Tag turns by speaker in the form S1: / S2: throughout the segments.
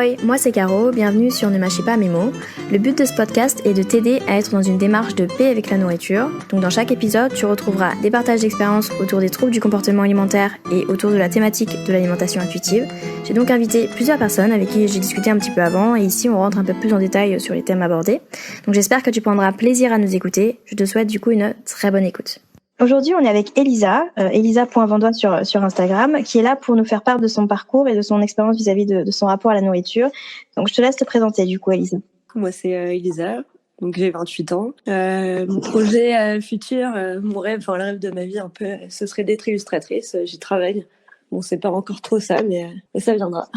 S1: Ahoy, moi c'est Caro, bienvenue sur Ne mâchez pas mes mots. Le but de ce podcast est de t'aider à être dans une démarche de paix avec la nourriture. Donc dans chaque épisode, tu retrouveras des partages d'expériences autour des troubles du comportement alimentaire et autour de la thématique de l'alimentation intuitive. J'ai donc invité plusieurs personnes avec qui j'ai discuté un petit peu avant et ici on rentre un peu plus en détail sur les thèmes abordés. Donc j'espère que tu prendras plaisir à nous écouter. Je te souhaite du coup une très bonne écoute. Aujourd'hui, on est avec Elisa, Elisa.Vandois sur Instagram, qui est là pour nous faire part de son parcours et de son expérience vis-à-vis de son rapport à la nourriture. Donc, je te laisse te présenter, du coup, Elisa.
S2: Moi, c'est Elisa, donc j'ai 28 ans. Mon projet futur, mon rêve, le rêve de ma vie un peu, ce serait d'être illustratrice. J'y travaille. Bon, c'est pas encore trop ça, mais ça viendra.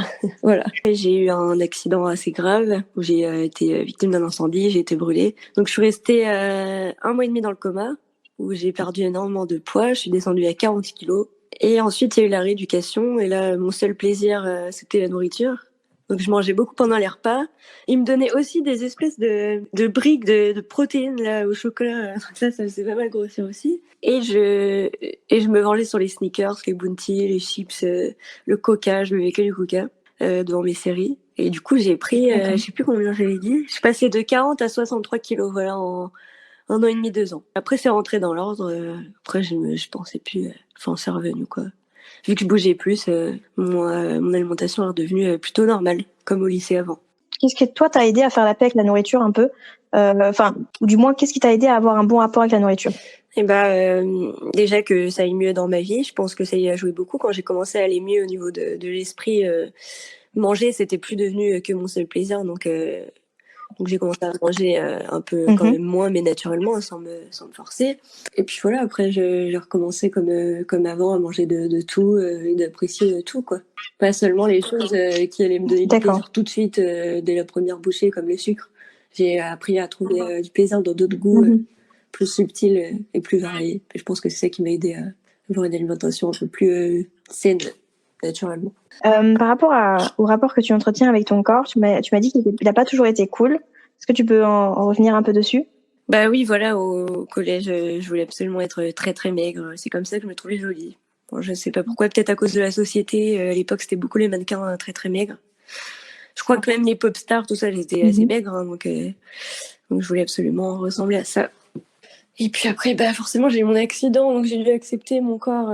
S2: Voilà. J'ai eu un accident assez grave où j'ai été victime d'un incendie, j'ai été brûlée. Donc, je suis restée 1 mois et demi dans le coma, où j'ai perdu énormément de poids. Je suis descendue à 40 kilos. Et ensuite, il y a eu la rééducation. Et là, mon seul plaisir, c'était la nourriture. Donc, je mangeais beaucoup pendant les repas. Il me donnait aussi des espèces de briques de protéines là, au chocolat. Ça faisait pas mal grossir aussi. Et je me vengeais sur les sneakers, les Bounty, les chips, le coca. Je buvais que du coca devant mes séries. Et du coup, j'ai pris, je sais plus combien j'avais dit. Je suis passée de 40 à 63 kilos, voilà, en 1 an et demi, 2 ans. Après, c'est rentré dans l'ordre. Après, je pensais plus. C'est revenu, quoi. Vu que je bougeais plus, mon alimentation est redevenue plutôt normale, comme au lycée avant.
S1: Qu'est-ce que toi t'a aidé à faire la paix avec la nourriture un peu ou du moins, qu'est-ce qui t'a aidé à avoir un bon rapport avec la nourriture?
S2: Déjà que ça aille mieux dans ma vie. Je pense que ça y a joué beaucoup quand j'ai commencé à aller mieux au niveau de l'esprit. Manger, c'était plus devenu que mon seul plaisir. Donc j'ai commencé à manger un peu quand même moins, mais naturellement, sans me forcer. Et puis voilà, après, j'ai recommencé comme avant à manger de tout et d'apprécier tout, quoi. Pas seulement les choses qui allaient me donner du plaisir tout de suite dès la première bouchée, comme le sucre. J'ai appris à trouver du plaisir dans d'autres goûts plus subtils et plus variés. Et je pense que c'est ça qui m'a aidé à avoir une alimentation un peu plus saine, naturellement.
S1: Par rapport au rapport que tu entretiens avec ton corps, tu m'as dit qu'il n'a pas toujours été cool. Est-ce que tu peux en revenir un peu dessus?
S2: Bah oui, voilà, au collège, je voulais absolument être très très maigre. C'est comme ça que je me trouvais jolie. Bon, je sais pas pourquoi, peut-être à cause de la société. À l'époque, c'était beaucoup les mannequins très très maigres. Je crois que même les pop stars, tout ça, j'étais assez maigre, hein, donc je voulais absolument ressembler à ça. Et puis après, forcément, j'ai eu mon accident, donc j'ai dû accepter mon corps.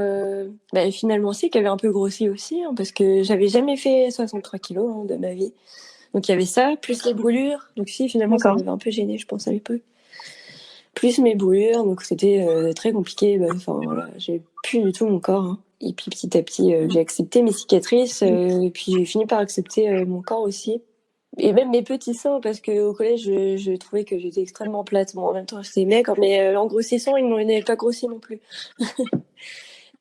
S2: Finalement, qui avait un peu grossi aussi, hein, parce que j'avais jamais fait 63 kilos de ma vie. Donc il y avait ça, plus les brûlures. Donc finalement, ça m'avait un peu gênée, je pense, à l'époque. Plus mes brûlures, donc c'était très compliqué. Voilà, j'ai plus du tout mon corps. Hein. Et puis petit à petit, j'ai accepté mes cicatrices, et puis j'ai fini par accepter mon corps aussi. Et même mes petits seins, parce qu'au collège, je trouvais que j'étais extrêmement plate. Bon, en même temps, j'étais maigre, mais en grossissant, ils n'avaient pas grossi non plus.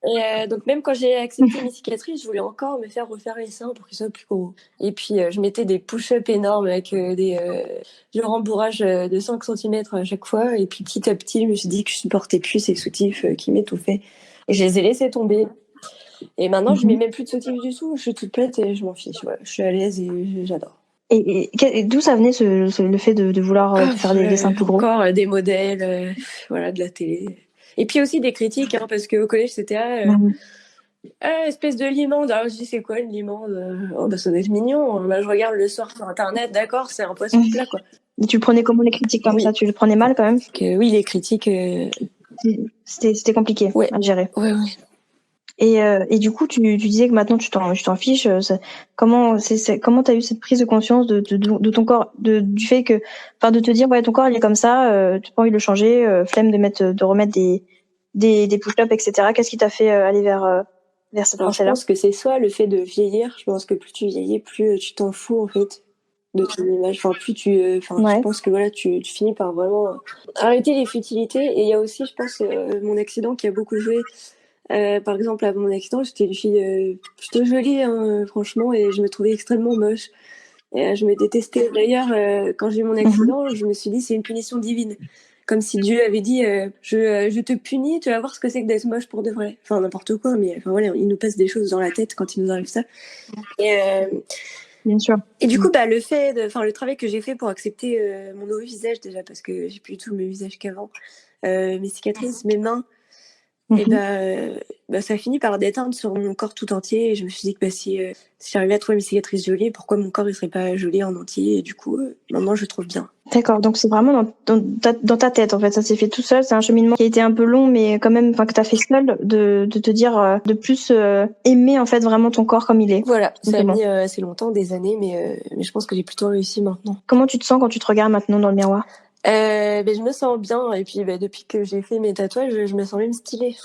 S2: Et donc même quand j'ai accepté mes cicatrices, je voulais encore me faire refaire les seins pour qu'ils soient plus gros. Et puis je mettais des push-ups énormes avec des rembourrages de 5 cm à chaque fois. Et puis petit à petit, je me suis dit que je supportais plus ces soutifs qui m'étouffaient. Et je les ai laissés tomber. Et maintenant, je mets même plus de soutifs du tout. Je suis toute plate et je m'en fiche. Ouais. Je suis à l'aise et j'adore.
S1: Et d'où ça venait le fait de vouloir faire des dessins plus gros?
S2: Encore des modèles, voilà, de la télé. Et puis aussi des critiques, hein, parce qu'au collège, c'était espèce de limande. Alors je dis, c'est quoi une limande? Ça doit être mignon. Je regarde le soir sur Internet, d'accord, c'est un poisson plat, quoi.
S1: Et tu le prenais comment, les critiques comme ça? Tu le prenais mal quand même?
S2: Oui, les critiques...
S1: C'était compliqué à gérer.
S2: Ouais.
S1: Et du coup, tu disais que maintenant tu t'en fiches. Comment t'as eu cette prise de conscience de ton corps, du fait que, de te dire, ouais, ton corps il est comme ça, tu pas envie de le changer, flemme de remettre des push-ups, etc. Qu'est-ce qui t'a fait aller vers cette pensée-là?
S2: Je pense que c'est soit le fait de vieillir. Je pense que plus tu vieillis, plus tu t'en fous en fait de ton image. Je pense que voilà, tu finis par vraiment arrêter les futilités. Et il y a aussi, je pense, mon accident qui a beaucoup joué. Par exemple, avant mon accident, j'étais une fille plutôt jolie, hein, franchement, et je me trouvais extrêmement moche. Et je me détestais. D'ailleurs, quand j'ai eu mon accident, je me suis dit c'est une punition divine. Comme si Dieu avait dit je te punis, tu vas voir ce que c'est que d'être moche pour de vrai. Enfin, n'importe quoi, mais voilà, il nous passe des choses dans la tête quand il nous arrive ça. Et,
S1: bien sûr.
S2: Et du coup, le travail que j'ai fait pour accepter mon nouveau visage, déjà, parce que j'ai plus du tout le même visage qu'avant, mes cicatrices, mes mains, Et ça finit par déteindre sur mon corps tout entier. Et je me suis dit que si j'arrivais à trouver mes cicatrices jolies, pourquoi mon corps ne serait pas joli en entier? Et du coup, maintenant, je le trouve bien.
S1: D'accord, donc c'est vraiment dans ta tête, en fait. Ça s'est fait tout seul. C'est un cheminement qui a été un peu long, mais quand même, que t'as fait seul, de te dire de plus aimer, en fait, vraiment ton corps comme il est.
S2: Voilà, ça a mis assez longtemps, des années, mais je pense que j'ai plutôt réussi maintenant.
S1: Comment tu te sens quand tu te regardes maintenant dans le miroir?
S2: Je me sens bien, et puis depuis que j'ai fait mes tatouages, je me sens même stylée.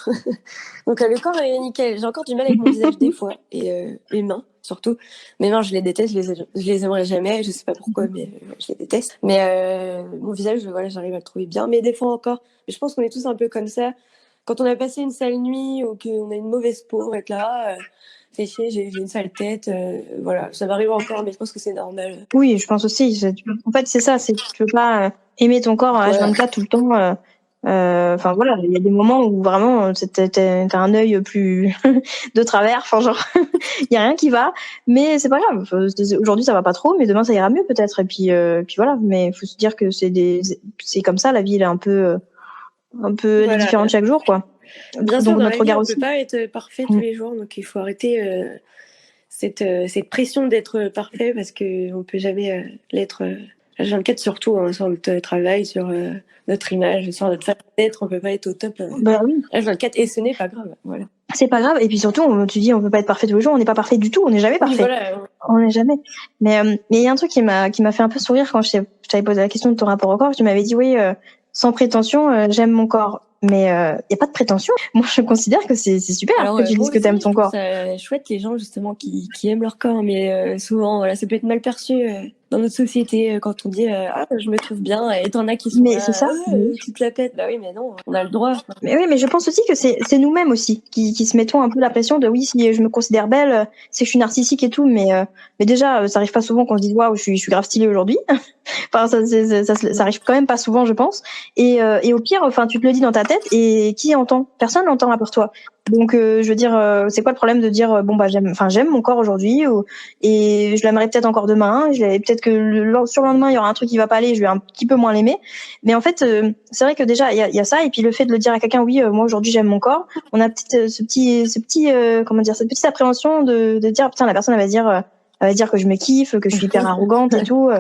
S2: Donc le corps est nickel. J'ai encore du mal avec mon visage des fois, et les mains surtout. Mes mains, je les déteste, je les aimerais jamais, je sais pas pourquoi, mais je les déteste. Mais mon visage, voilà, j'arrive à le trouver bien, mais des fois encore. Mais je pense qu'on est tous un peu comme ça. Quand on a passé une sale nuit ou qu'on a une mauvaise peau, on va être là, fait chier, j'ai une sale tête, voilà, ça m'arrive encore, mais je pense que c'est normal.
S1: Oui, je pense aussi. En fait, c'est ça, c'est que tu peux pas aimer ton corps à H24 tout le temps. Enfin voilà, il y a des moments où vraiment t'as un œil plus de travers. Enfin genre, il y a rien qui va, mais c'est pas grave. Aujourd'hui ça va pas trop, mais demain ça ira mieux peut-être. Et puis voilà. Mais il faut se dire que c'est comme ça, la vie elle est un peu voilà, différente chaque jour, quoi.
S2: Bien sûr, dans notre regard aussi. On peut pas être parfait tous les jours, donc il faut arrêter cette pression d'être parfait, parce que on peut jamais l'être. H24 surtout, sur notre travail, sur notre image, sur notre façon d'être, on peut pas être au top.
S1: Oui.
S2: H24, et ce n'est pas grave, voilà.
S1: C'est pas grave, et puis surtout, tu dis on peut pas être parfait tous les jours, on n'est pas parfait du tout, on n'est jamais parfait. Oui, voilà. On n'est jamais. Mais il y a un truc qui m'a fait un peu sourire quand je t'avais posé la question de ton rapport au corps. Tu m'avais dit oui, sans prétention, j'aime mon corps. Mais y a pas de prétention. Moi, je considère que c'est super. Alors, que tu dises que t'aimes ton corps.
S2: C'est chouette, les gens justement qui aiment leur corps, mais souvent, voilà, ça peut être mal perçu dans notre société quand on dit je me trouve bien, et t'en as qui sont
S1: c'est ça.
S2: Tu te la pètes. Bah oui, mais non, on a le droit.
S1: Mais oui, mais je pense aussi que c'est nous-mêmes aussi qui se mettons un peu la pression de oui, si je me considère belle, c'est que je suis narcissique et tout, mais déjà ça arrive pas souvent qu'on se dise waouh, je suis grave stylée aujourd'hui. Enfin ça arrive quand même pas souvent, je pense. Et au pire, enfin tu te le dis dans ta tête, et qui entend? Personne n'entend à part toi. Donc je veux dire, c'est quoi le problème de dire bon bah j'aime mon corps aujourd'hui, et je l'aimerais peut-être encore demain, peut-être que le surlendemain il y aura un truc qui va pas aller, je vais un petit peu moins l'aimer. Mais en fait c'est vrai que déjà il y a ça, et puis le fait de le dire à quelqu'un, oui moi aujourd'hui j'aime mon corps, on a peut-être ce petit comment dire, cette petite appréhension de dire putain, la personne elle va dire que je me kiffe, que je suis hyper arrogante et tout.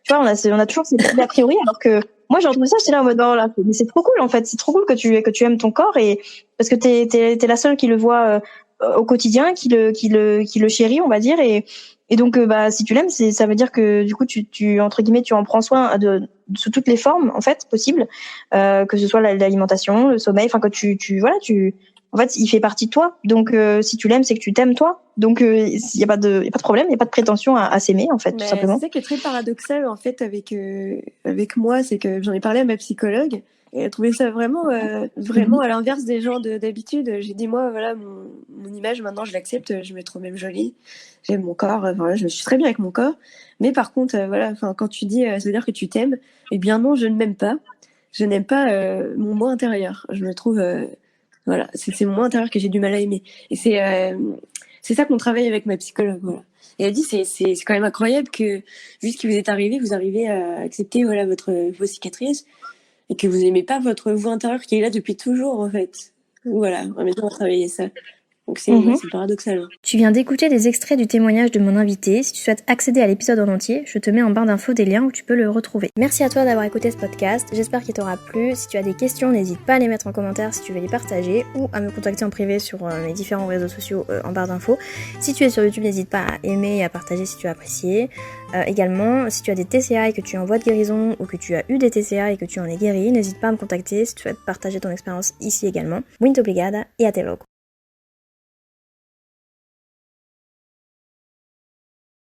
S1: Tu vois, on a toujours ces petits a priori, alors que moi j'ai entendu ça, j'étais là en mode non, là, mais c'est trop cool en fait, c'est trop cool que tu aimes ton corps, et parce que t'es la seule qui le voit au quotidien, qui le chérit, on va dire, et donc si tu l'aimes, ça veut dire que du coup tu entre guillemets tu en prends soin sous toutes les formes en fait possibles, que ce soit l'alimentation, le sommeil, enfin que tu en fait il fait partie de toi, donc si tu l'aimes c'est que tu t'aimes toi, donc il y a pas de problème, il y a pas de prétention à s'aimer en fait. Mais tout simplement.
S2: C'est ça qui est très paradoxal en fait avec moi, c'est que j'en ai parlé à ma psychologue. Et elle a trouvé ça vraiment à l'inverse des gens d'habitude. J'ai dit moi voilà, mon image maintenant je l'accepte, je me trouve même jolie, j'aime mon corps, voilà, je suis très bien avec mon corps. Mais par contre voilà, quand tu dis ça veut dire que tu t'aimes, eh bien non, je ne m'aime pas. Je n'aime pas mon moi intérieur. Je me trouve voilà, c'est mon moi intérieur que j'ai du mal à aimer. Et c'est ça qu'on travaille avec ma psychologue, voilà. Et elle dit c'est quand même incroyable que vu ce qui vous est arrivé, vous arrivez à accepter voilà vos cicatrices, et que vous n'aimez pas votre vous intérieur qui est là depuis toujours, en fait. Voilà, on va travailler ça. Donc c'est paradoxal.
S1: Tu viens d'écouter des extraits du témoignage de mon invité. Si tu souhaites accéder à l'épisode en entier, je te mets en barre d'infos des liens où tu peux le retrouver. Merci à toi d'avoir écouté ce podcast, j'espère qu'il t'aura plu. Si tu as des questions, n'hésite pas à les mettre en commentaire si tu veux les partager, ou à me contacter en privé sur mes différents réseaux sociaux en barre d'infos. Si tu es sur YouTube, n'hésite pas à aimer et à partager si tu as apprécié. Également, si tu as des TCA et que tu es en voie de guérison, ou que tu as eu des TCA et que tu en es guéri, n'hésite pas à me contacter si tu souhaites partager ton expérience ici également. Muito obrigada et à te logo.